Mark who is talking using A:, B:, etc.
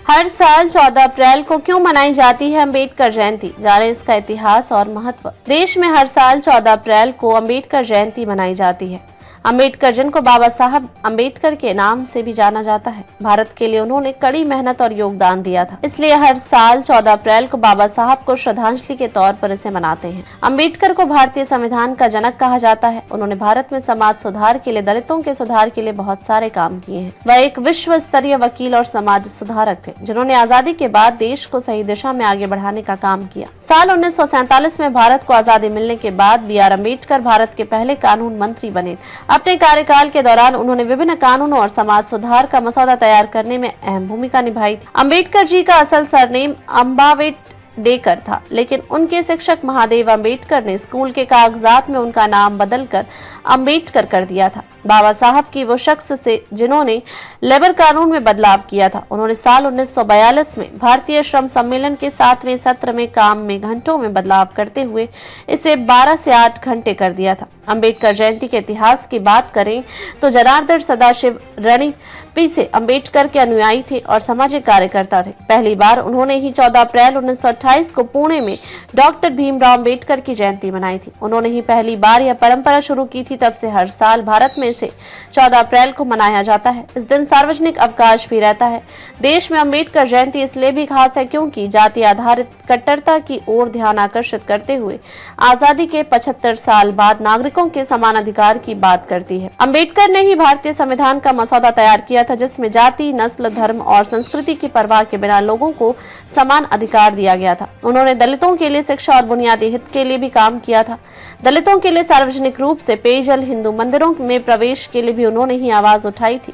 A: हर साल 14 अप्रैल को क्यों मनाई जाती है अम्बेडकर जयंती, जाने इसका इतिहास और महत्व। देश में हर साल 14 अप्रैल को अम्बेडकर जयंती मनाई जाती है। अम्बेडकर जिनको बाबा साहब अम्बेडकर के नाम से भी जाना जाता है, भारत के लिए उन्होंने कड़ी मेहनत और योगदान दिया था। इसलिए हर साल 14 अप्रैल को बाबा साहब को श्रद्धांजलि के तौर पर इसे मनाते हैं। अम्बेडकर को भारतीय संविधान का जनक कहा जाता है। उन्होंने भारत में समाज सुधार के लिए, दलितों के सुधार के लिए बहुत सारे काम किए हैं। वह एक विश्व स्तरीय वकील और समाज सुधारक थे, जिन्होंने आजादी के बाद देश को सही दिशा में आगे बढ़ाने का काम किया। साल 1947 में भारत को आजादी मिलने के बाद B.R. अम्बेडकर भारत के पहले कानून मंत्री बने। अपने कार्यकाल के दौरान उन्होंने विभिन्न कानूनों और समाज सुधार का मसौदा तैयार करने में अहम भूमिका निभाई थी। अम्बेडकर जी का असल सरनेम अम्बावेडकर था, लेकिन उनके शिक्षक महादेव अम्बेडकर ने स्कूल के कागजात में उनका नाम बदलकर अम्बेडकर कर दिया था। बाबा साहब की वो शख्स से जिन्होंने लेबर कानून में बदलाव किया था। उन्होंने साल 1942 में भारतीय श्रम सम्मेलन के 7वें सत्र में काम में घंटों में बदलाव करते हुए इसे 12 से 8 घंटे कर दिया था। अम्बेडकर जयंती के इतिहास की बात करें तो जनार्दन सदाशिव रणिपी से अम्बेडकर के अनुयायी थे और सामाजिक कार्यकर्ता थे। पहली बार उन्होंने ही 14 अप्रैल 1928 को पुणे में डॉक्टर भीमराव अम्बेडकर की जयंती मनाई थी। उन्होंने ही पहली बार यह परंपरा शुरू की थी। तब से हर साल भारत में इसे 14 अप्रैल को मनाया जाता है। इस दिन सार्वजनिक अवकाश भी रहता है। देश में अम्बेडकर जयंती इसलिए भी खास है क्योंकि जाति आधारित कट्टरता की ओर ध्यान आकर्षित करते हुए आजादी के 75 साल बाद नागरिकों के समान अधिकार की बात करती है। अम्बेडकर ने ही भारतीय संविधान का मसौदा तैयार किया था, जिसमें जाति, नस्ल, धर्म और संस्कृति की परवाह के बिना लोगों को समान अधिकार दिया गया था। उन्होंने दलितों के लिए शिक्षा और बुनियादी हित के लिए भी काम किया था। दलितों के लिए सार्वजनिक रूप से पेयजल, हिंदू मंदिरों में प्रवेश के लिए भी उन्होंने ही आवाज उठाई थी।